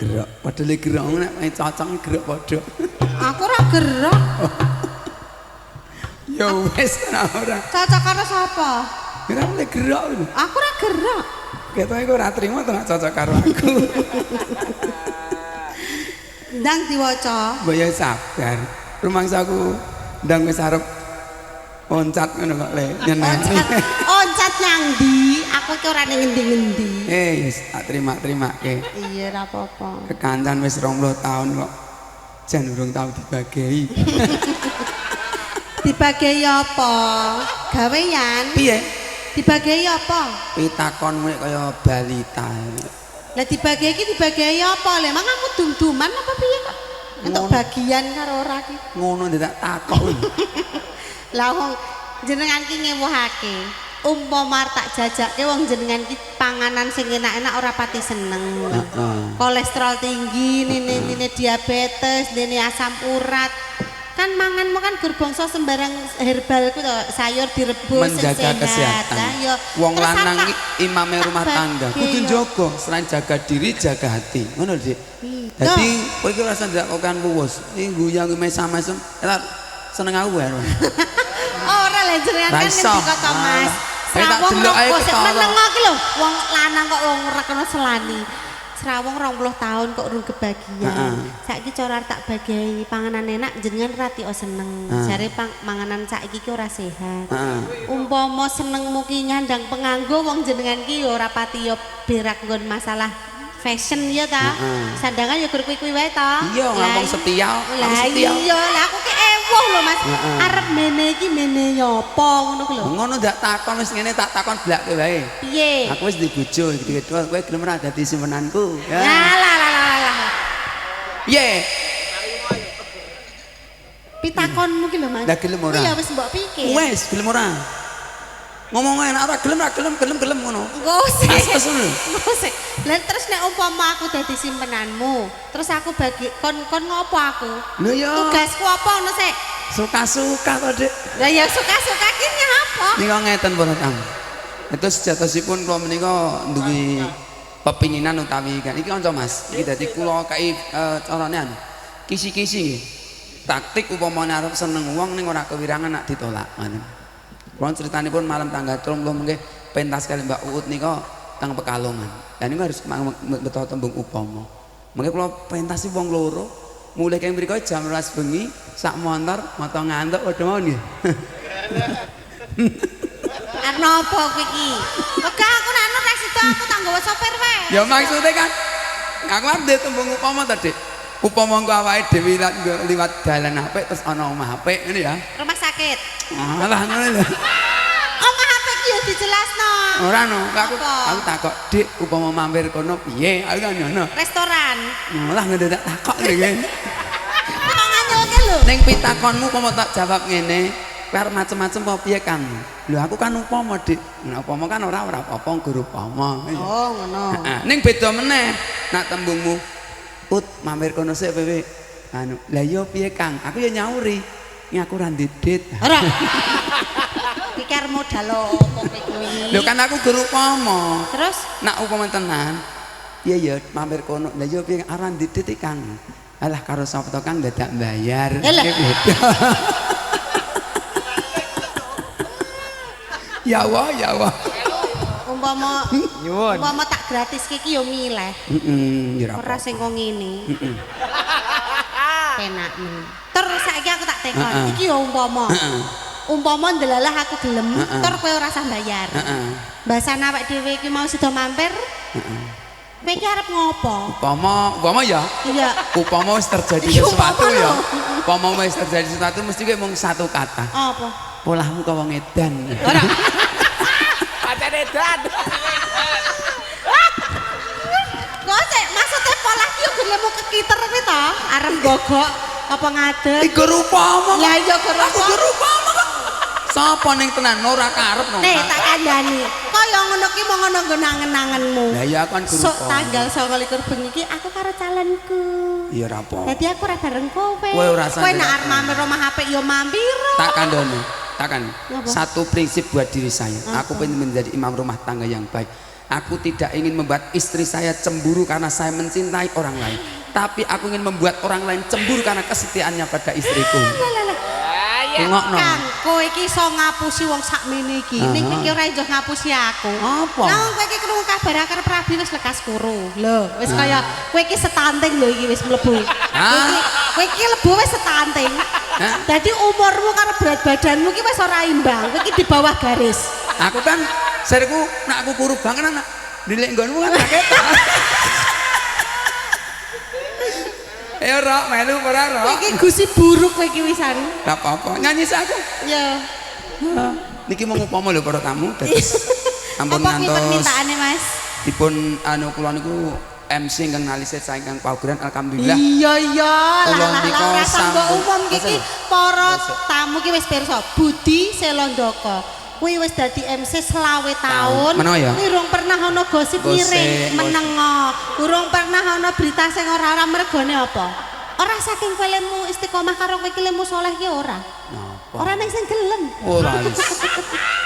Gerak, padahal gerak nek cocok gerak padha. Aku ora gerak. Ya wis ora. Cocok karo sapa? Ora oleh gerak. Aku ora gerak. Ketoke kok ora trimo to nek cocok karo aku. Ndang diwaca. Mbok ya sabar. Rumangsaku ndang wis arep oncat ngono kok le nyeneni. Oncat nyang ndi? Aku iki ora ning ngendi-ngendi. Wis tak terima-terimake. Iya ora apa-apa. Kekancan wis 20 tahun kok. Jan urung tau dibagi. Dibagi apa? Gawean? Piye? Dibagi apa? Pitakonmu kaya balita. Lah dibagi iki dibagi apa? Lah emang aku dum-duman apa piye kok? Entuk bagian karo ora ki. Ngono ndak takok. Lah wong jenengan ki ngewuhake. Umpama tak jajake wong jenengan ki panganan sing enak-enak ora pati seneng. Kolesterol tinggi, nene diabetes, nene asam urat. Kan manganmu kan gerbongso sembarang herbal ku to, sayur direbus menjaga kesehatan. Ya wong lanang imame rumah tangga kudu njaga selain jaga diri jaga hati. Ngono, Dik. Dadi kowe iki rasa ndak kokan luwes. Iki guyang mesam-mesem. Seneng aku ya. Ora lho jenengan kan ngendika to, Mas. Tak delok ae ketawa. Menengo ki lho, wong lanang kok wong ora kena selani. Serawong 20 tahun kok urung kebagian. Saiki cara tak bagi panganan enak jenengan rati seneng. Jare panganan saiki ki ora sehat. Umpama senengmu ki nyandang penganggo wong jenengan ki ora pati yo berak nggon masalah fashion ya ta. Sandangan ya gur kuwi-kuwi wae ta. Iya, ngomong setia. Lah iya, lah aku ki ewuh lho Mas. Arep mene iki mene ya apa ngono ku lho. Ngono ndak takon wis ngene tak takon blake wae. Piye? Aku wis di bojo iki kowe gelem ora dadi simpenanku. Ya. Lah. Piye? Pitakonmu ki lho Mas. Lah gelem ora? Iya wis mbok pikir. Wis gelem ora? Ngomong enak ora gelem ngono. Gosek. Asal. Gosek. Lah terus nek umpama aku dadi simpenanmu, terus aku bagi kon ngopo aku? Lho ya. Tugasku apa ngono sik? Suka-suka to, Dik. Lah ya suka-suka ki nyapa? Nika ngeten para Kang. Itu sejatosipun kula menika duwe pepinginan utawi kan iki kanca Mas. Iki dadi kula kai carane anu. Kisi-kisi nggih. Taktik upamane arep seneng wong ning ora kewirangan nak ditolak ngoten. Kula critanipun malam tanggal 30 mengke pentas kali Mbak Uut nika teng Pekalongan. Lah niku harus beto tembung upama. Mengke kula pentasi wong loro mulai kaya mriko jam 12 bengi sak montor moto ngantuk padha mawon nggih. Arep napa kowe iki? Wega aku nek anu res itu aku tak nggawa sopir wae. Ya maksudnya kan aku arep tembung upama to, Dik. Upama engko awake dhewe liwat dalan apik terus ana omah apik ngene ya. Rumah sakit. Alah ngono lho. Omah apik ki ya dijelasno. Ora no, aku takok, Dik, upama mampir kono piye? Aku kan ngono. Restoran. Lah ngene tak takok iki. Mangan oke lho. Ning pitakonmu upama tak jawab ngene, kowe arep macem-macem apa piye Kang? Lho aku kan upama, Dik. Nah upama kan ora apa-apa guru upama. Oh, ngono. Heeh, ning beda meneh. Nak tembungmu Ut mampir kono sik kowe. Anu, lah iya piye Kang? Aku ya nyauri. Ini aku ra ndedit. Ora. Pikir modal opo kuwi. Lho kan aku guru upama. Terus Nak upama tenan. Iya ya mampir kono. Lah iya piye arep ndedit Kang? Alah karo sapa to Kang dadak bayar. Ya Allah. umpama tak gratis iki yo milih. Heeh, ora sing kok ngene. Penak men. Terus saiki aku tak tekon. Iki yo umpama ndelalah aku gelem, tur kowe ora usah bayar. Bahasan awake dhewe iki mau sida mampir. Kowe iki arep ngopo? Upama ya? Iya. Upama wis terjadi sesuatu ya. Upama wis terjadi sesuatu mesti kowe mung satu kata. Apa? Polahmu ka wong edan. Ora. Pacar edan. Kok sik maksudnya pola ki yo gelem kekiter kuwi to? Arep gogok apa ngadeg? Iku upama. Lah iya guru upama kok. Sapa ning tenan ora karep no. Nih tak kandhani. Kaya ngono ki mau ngono nggo nangen-nangenmu. Lah iya kan guru. Sok tanggal 29 bengi iki aku karo calonku. Iya ora apa. Dadi aku ora bareng kowe. Kowe ora usah. Kowe nek arep mampir omah apik ya mampir. Tak kandhani. Satu prinsip buat diri saya. Aku pengen menjadi imam rumah tangga yang baik. Aku tidak ingin membuat istri saya cemburu karena saya mencintai orang lain, tapi aku ingin membuat orang lain cemburu karena kesetiaannya pada istriku. Tengokno. Kang, kowe iki iso ngapusi wong sakmene iki. Ning iki ora iso ngapusi aku. Apa? Nang kowe iki krungu kabar akar Prabi wis lekas kuru. Lho, wis kaya kowe iki setanting lho iki wis mlebu. Kowe iki lebu wis setanting. Dadi umurmu karo berat badanmu iki wis ora imbang. Kowe iki di bawah garis. Aku kan seriku nak aku kuru banget anak. Dilek nggonmu kan kaget. Ayo Rok, melu ora Rok. Iki gusi buruk kowe iki wisan. Gak apa-apa, nyanyi sak aku. Ya. Niki mau ngupama lho para tamu, dados ampun ngantos. Apa permintaane Mas? Dipun anu kula niku MC ingkang naliset saingkang paugeran alhamdulillah. Iya. Kula nika sambok umum iki para tamu ki wis pirsa. Budi Selondoko. Kuwi wis dadi MC selawe tahun. Kuwi urung pernah ana gosip miring menengo. Urung pernah ana berita sing ora-ora mergone apa? Ora saking filmmu istiqomah karo kowe iki lemu saleh ki ora. Ora ning sing gelem. Ora wis.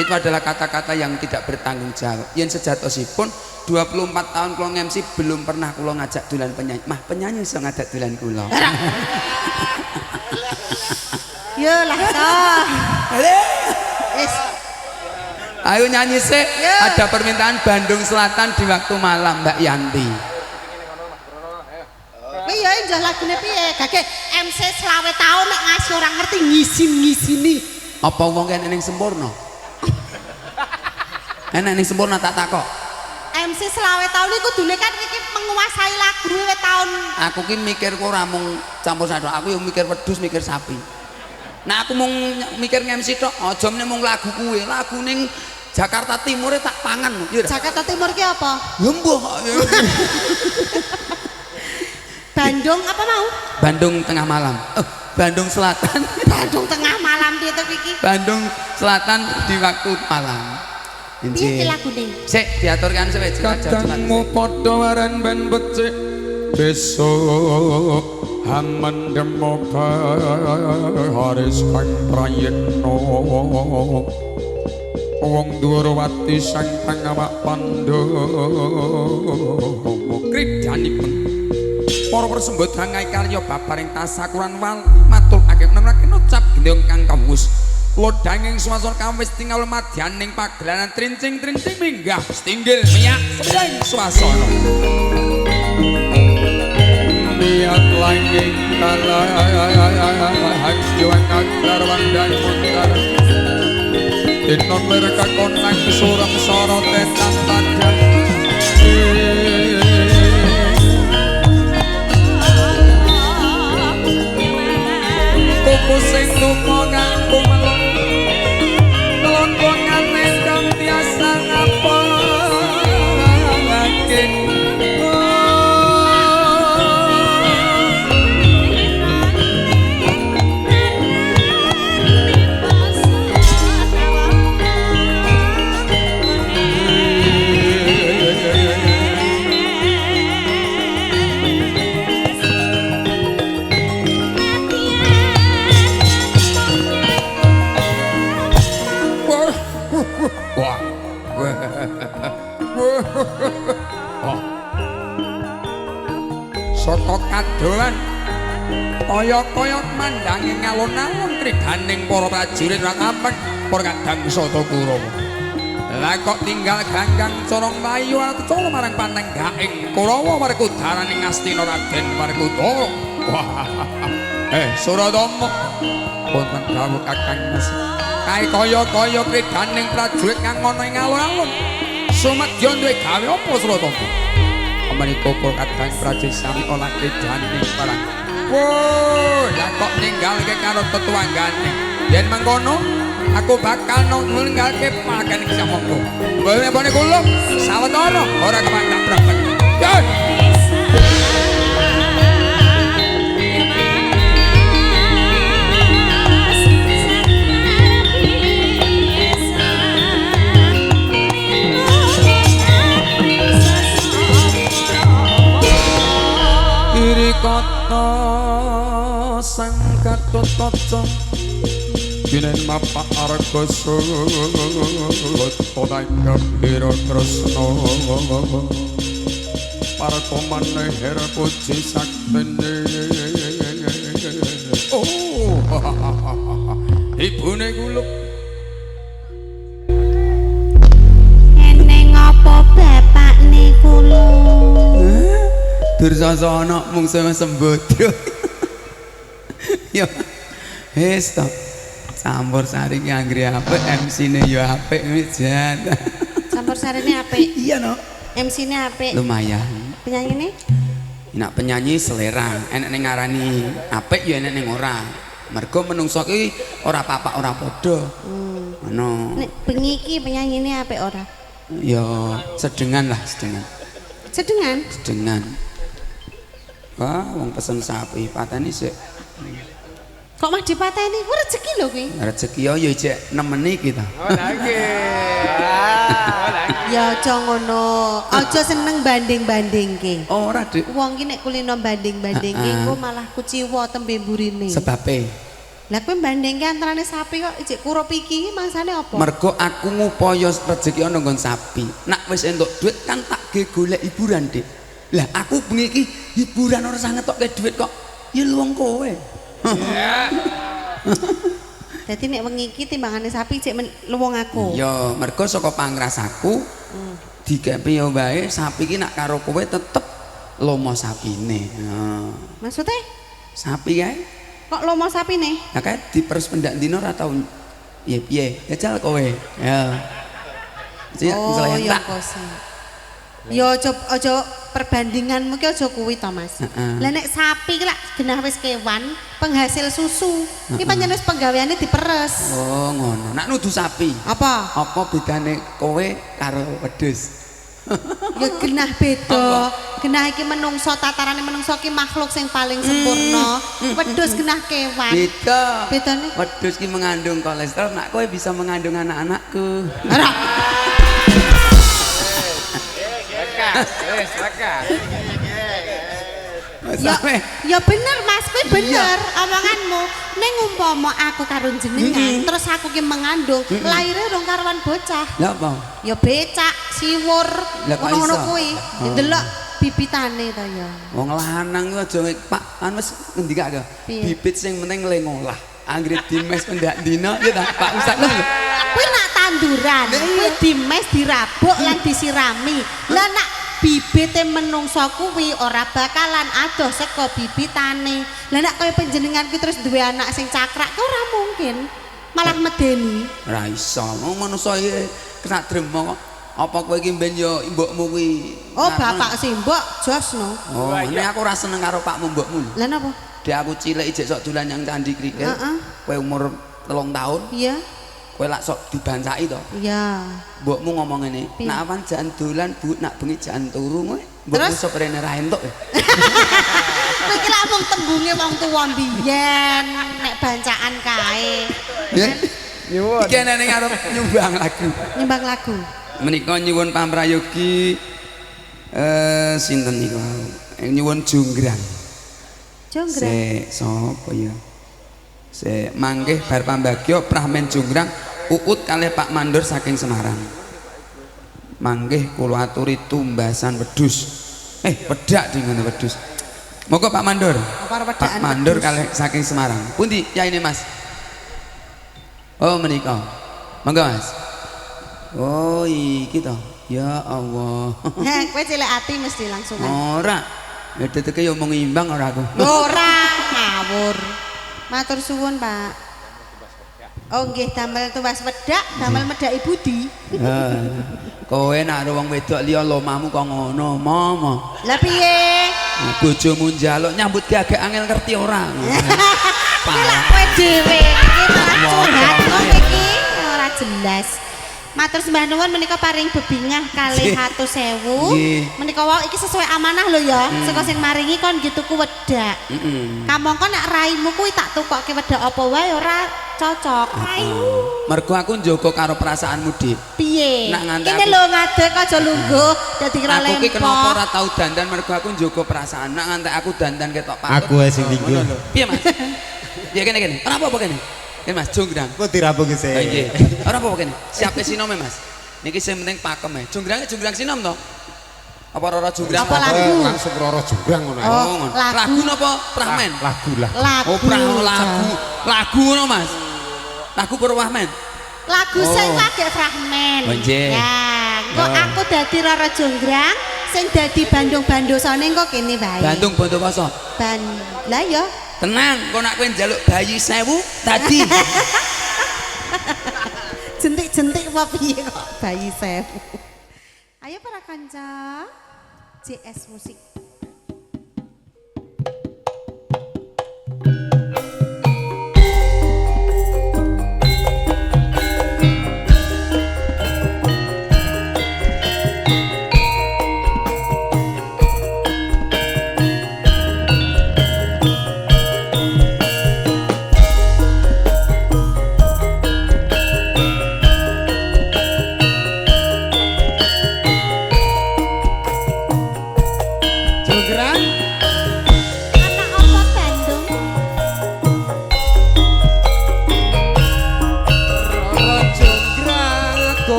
Itu adalah kata-kata yang tidak bertanggung jawab. Yen sejatosipun 24 tahun kula nge-MC belum pernah kula ngajak dolan penyanyi. Mah penyanyi iso ngajak dolan kula. Yo lah toh. Wis. Ayo nyanyi sih. Ada permintaan Bandung Selatan di waktu malam Mbak Yanti. Iya njah lagune piye? Gage MC selawe tahun nek ngasih orang ngerti ngisin-ngisini. Apa wong kene ning sempurna? Enak ning sempurna tak takok. MC selawe tahun iku kudune kan iki menguasai lagu wiwit tahun. Aku ki mikir kok ora mung campur satu. Aku yo mikir wedhus, mikir sapi. Nah aku mung mikir nge-MC tok, aja meneh mung lagu kuwe, lagu ning Jakarta Timur tak pangan. Jakarta Timur ki apa? Lembah. Bandung apa mau? Bandung Tengah Malam. Bandung Selatan. Bandung Tengah Malam itu iki. Bandung Selatan di waktu malam. Piye lagune? Sik diaturkan sik kadangmu padha waren ben becik besok hamendemo haris kang prayitno wong Durawati sang pangawak Pandhawa kridhanipun para persembut rangai karya babaring tasakuran wal matur akeh menawa ucap gendong kang kawus lodanging swasana kawis tinggal madyaning pagelaran trincing-trincing minggah stinggil miyak sedang swasana miyak langing kalahan juang agar wandang mundar dinon mereka konang suram sorot tenan tadan kuku sing tumo kanggo melon melon wongane kang biasa ngapake saka kadolan kaya-kaya mandangi ngalon-alon kridaning para prajurit lan apek para kadang sata Kurawa. Lah kok tinggal ganggang corong layu acara marang panenggaing Kurawa Werkudaraning Astina Raden Werkudara. Suradama wonten dawuh Kakang Mas. Kae kaya-kaya kridaning prajurit kang ana ing alun-alun. Sumadya duwe gawe apa Suradama? Menika kadang prajurit sami olah kridhaning barang. Woh, lah kok ninggalke karo tetuanggane. Yen mangkono aku bakal ninggalke pakan iki samangko. Mbene kula sawetara ora kepantak brabet. Yo. kata sang Gatotkaca Kinen mapa argoso Todai kapiro krasno Para komane her puji saktene Oh ibune guluk Eneng apa bapakne kula? Dursasana mung sembodro. Ya. Stop. Campur sari ki anggere apik, MC-ne ya apik jan. Campur sarine apik. Iya no. MC-ne apik. Lumayan. Penyanyine? Nek penyanyi selera, enek ning ngarani apik ya enek ning ora. Mergo menungso ki ora papak ora padha. Ngono. Nek bengi iki penyanyine apik ora? Ya sedengan lah, sedengan. Sedengan? Sedengan. Wah, wong pesen sapi, pateni sik. Kok mah dipateni? Ku rezeki lho kuwi. Rezeki ya jek nemeni kita. Oh lagi Ya aja ngono. Aja seneng banding-bandingke. Ora, Dik. Wong ki nek kulino banding-bandingke engko malah kuciwa tembe mburine. Sebabe Lah kowe bandingke antarane sapi kok ijek kurup iki mangsane apa? mergo aku ngupaya rezeki ana nggon sapi. Nak wis entuk duit kan tak ge golek hiburan, Dik. Lah aku bengi iki hiburan ora usah ngetokke duit kok. Ya luwung kowe. Dadi nek wengi iki timbangane sapi ijek luwung aku. Ya, mergo saka pangrasaku dikepi yo bae sapi iki nak karo kowe tetep lomo sapine. Nah, Maksudnya sapi kae kok lomo sapine? ya kae diperes pendak dino ora tau piye jajal kowe. Ya. Sik Oh ya tak. kosi. Ya aja perbandinganmu ki aja kuwi to Mas. Lah nek sapi ki lak genah wis kewan, penghasil susu. Iki pancen wis penggaweane diperes. Oh, ngono. Nak nuduh sapi. Apa? Apa bedane kowe karo wedhus? Ya genah beda. Genah iki menungso, tatarane menungso ki makhluk sing paling sempurna. Wedhus genah kewan. Beda. Bedane? Wedhus ki mengandung kolesterol, nak kowe bisa mengandung anak-anakku. Ora. Ya bener Mas, kuwi bener omonganmu. Ning umpama aku karo jenengan, terus aku ki mengandung, laire rong karuan bocah. Lah apa? Ya becak, siwur, Lah kok ngono-ngono iso? kuwi. Delok bibitane ta ya. Wong lanang ku aja Pak, wis ngendikake. Piye? Bibit sing penting ngolah. Anggere dimes pendak dina ya ta, Pak Ustaz lho. Kuwi nak tanduran, kuwi dimes, dirabuk lan disirami. Lah nak bibite menungso kuwi ora bakalan adoh saka bibitane. Lah nek kaya panjenengan ki terus duwe anak sing cakrak ki ora mungkin. Malah medeni. Ora iso. Wong manusa iki kena drema kok. Apa kowe iki mben yo mbokmu kuwi? Oh, bapak simbok jos no. Oh, ini aku ora seneng karo pakmu mbokmu. Lah napa? Dek aku cilik ijek sok dolan yang candi krikil. Kowe umur 3 tahun, Iya. kowe lak sok dibancaki to. Iya. Mbokmu ngomong ngene, Piye? nak awan jan dolan Bu, nak bengi jan turu kowe. Mbokmu Terus? soprene ra entuk ya. Kowe iki lak mung tembunge wong tuwa mbiyen nek bancaan kae. Ya. Nyuwun. Iki ana ning arep nyumbang lagu. Nyembang lagu. Menika nyuwun pamrayogi sinten niku? Nyuwun jonggrang. Jonggrang. Sapa ya? Manggih bar pambagya pramen jonggrang uut kalih Pak Mandor saking Semarang. Manggih kula aturi tumbasan wedhus. Wedak dengan wedhus. Monggo Pak Mandor. Pak Mandor kalih saking Semarang. Pundi yaine Mas? Oh menika. Monggo Mas. Oh iki to. Ya Allah. Heh, kowe cilik ati mesti langsung. Ora. Ya teteke yo mung imbang ora aku. Ora ngawur. Matur suwun, Pak. Oh nggih damel tuwas wedak, damel medhaki budi. Kowe nak wong wedok liya lomahmu kok ngono, Mama. Lah piye? Bojomu njaluk nyambut agak angel ngerti ora? Iki lak kowe dhewe iki malah curhat kok iki ora jelas. Matur sembah nuwun menika paring bebingah kalih 100.000. Menika wau iki sesuai amanah lho ya. Saka sing maringi kon nggih tuku wedak. Kamangka nek raimu kuwi tak tukokke wedak apa wae ora cocok. Mergo aku njogo karo perasaanmu, Dik. Piye? Nak nganti Ini aku- lho ngadeg aja lungguh dadi kira Aku ki lempok. kenapa ora tau dandan mergo aku njogo perasaan. Nak nganti aku dandan ketok patut. Aku ae sing tinggal. Piye, Mas? Ya kene. Ora apa-apa kene. Kan Mas Jonggrang. Kok dirampung sih? Oh nggih. Ora apa-apa kene. Siap ke sinome Mas. Niki sing penting pakem e. Jonggrang sinom to? Apa ora jonggrang? Apa lagu? Langsung roro jonggrang ngono. Oh, ngono. lagu. Lagu napa prahmen? Lagu lah. Lagu. Oh, lagu. Lagu ngono Mas. Lagu Purwahmen. Lagu sing lagi fragmen. Oh, nggih. Ya, kok aku dadi Roro Jonggrang, sing dadi Bandung-Bandosane kok kene wae. Bandung Bondowoso. Lah ya. Tenang, kok nak kowe njaluk bayi 1000 tadi. Jentik-jentik apa piye kok bayi 1000. Ayo para kanca. JS Musik.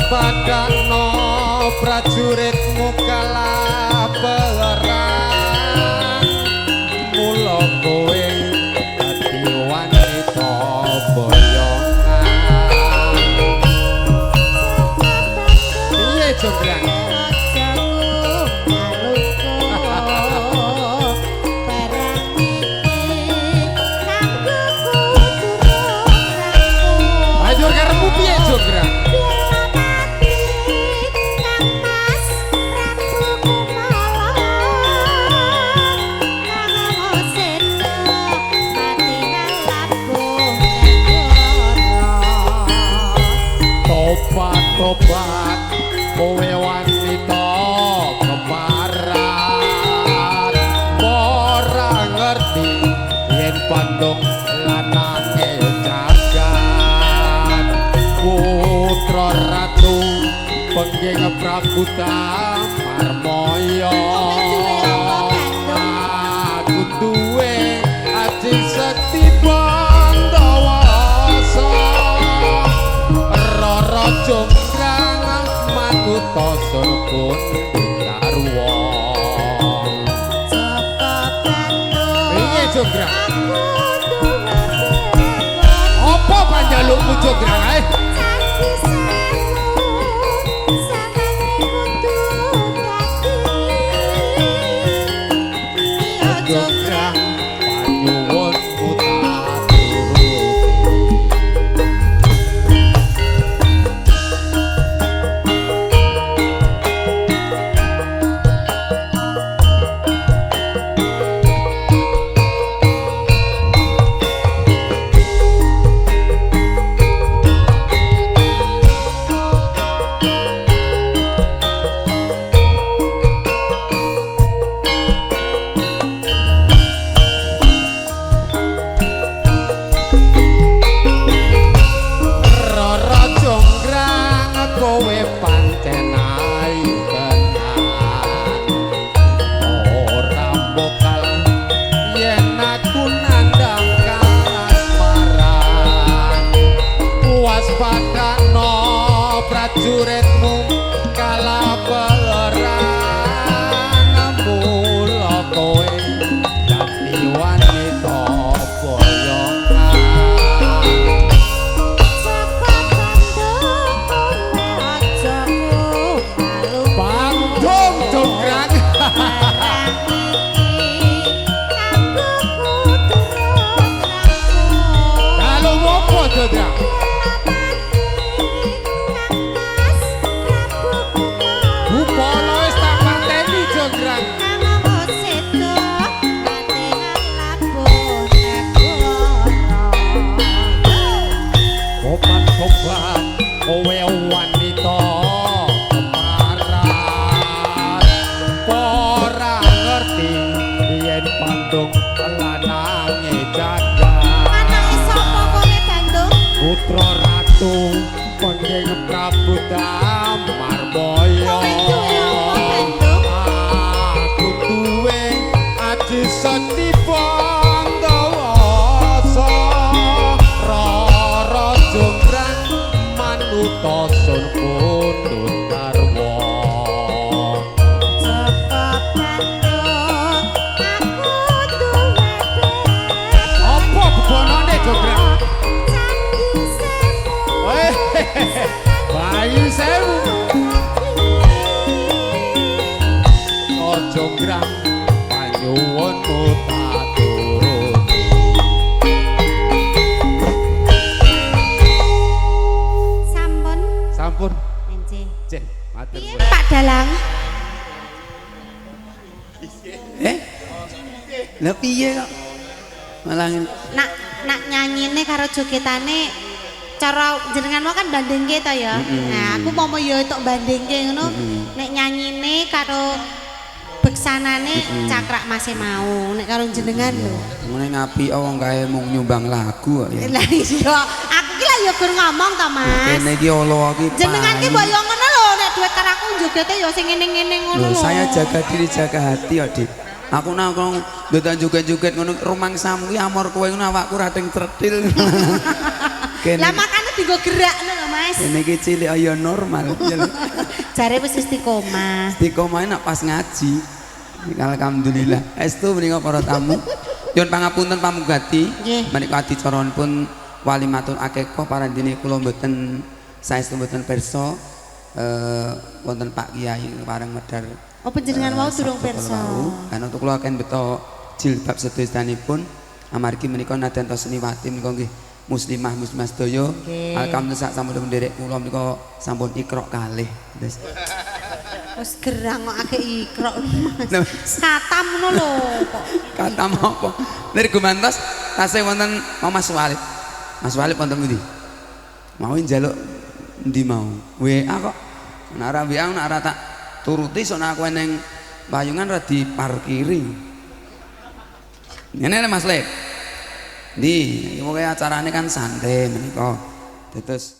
Padano prajuritmu kalah perang mula kowe dadi wanita boyongan piye Jonggrang ayo karepmu piye Jonggrang tobat kowe wanita kemaran ora ngerti yen Bandung lanange jagat putra ratu pengging Prabuta Marmoyo aku duwe aji sekti Bondowoso Roro Jonggrang makuta surkun darwa piye Jonggrang apa panjalukmu Jonggrang ae Jonggrang panyuwunmu tak turuti prajuritmu kalah perang mula kowe dadi wanita boyongan Bandung Jonggrang kalau ngopo Jonggrang Sobat kowe wanita kemaran ora ngerti yen Bandung lanange jagat anake sapa kowe Bandung putra ratu pengging Prabu Damarboyo aku duwe aji seti Pandawasa Rara Jonggrang manuta sun pundhut garwa Cekap Bandung aku duwe apa bebonone Jonggrang Candi Sewu Bayu Sewu Jonggrang panyuwunmu tak turut Sampun sampun Enci cek matur Piye Pak Dalang Lah piye kok? Malah nak nyanyine karo jogetane cara jenengan mau kan bandingke to ya. Nah, aku mau ya tok bandingke ngono. Nek nyanyine karo beksanane cakrak masih mau nek karo jenengan lho. ngene ngapi wong kae mung nyumbang lagu kok ya. Lah iya, aku ki lah ya gur ngomong to, Mas. Kene iki Allah iki. Jenengan ki mbok yo ngono lho nek duwe karo aku jogete ya sing ngene-ngene ngono Loh, lho. saya jaga diri jaga hati kok, Dik. Aku nongkrong ndotan joget-joget ngono rumangsamu ki amor kowe ngono awakku rating tretil. Lah makane dienggo gerakno lho, Mas. Kene iki cilik ya normal. Jare wis istiqomah. Istiqomah nak pas ngaji. Alhamdulillah. Estu menika para tamu. Nyuwun pangapunten pamugati. Nggih. Menika adicaranipun walimatul akikah parandene kula mboten saestu mboten pirsa wonten Pak Kiai pareng medhar. Oh panjenengan wau durung pirsa. Kan untuk kula akan beto jilbab sedostanipun amargi menika nadan seniwati menika nggih muslimah sedaya. Alhamdulillah sak sampun nderek kula menika sampun ikrok kalih. Wis gerang kok akeh ikrok katam ngono lho kok. Kata apa? Lir gumantos tasih wonten Mas Walid. Mas Walid wonten pundi? Mau njaluk endi mau? WA kok. Nek ora WA nek ora tak turuti sok aku ning Payungan ra diparkiri. Ngene Mas Lek. Ndi, iki pokoke acarane kan santai menika. Terus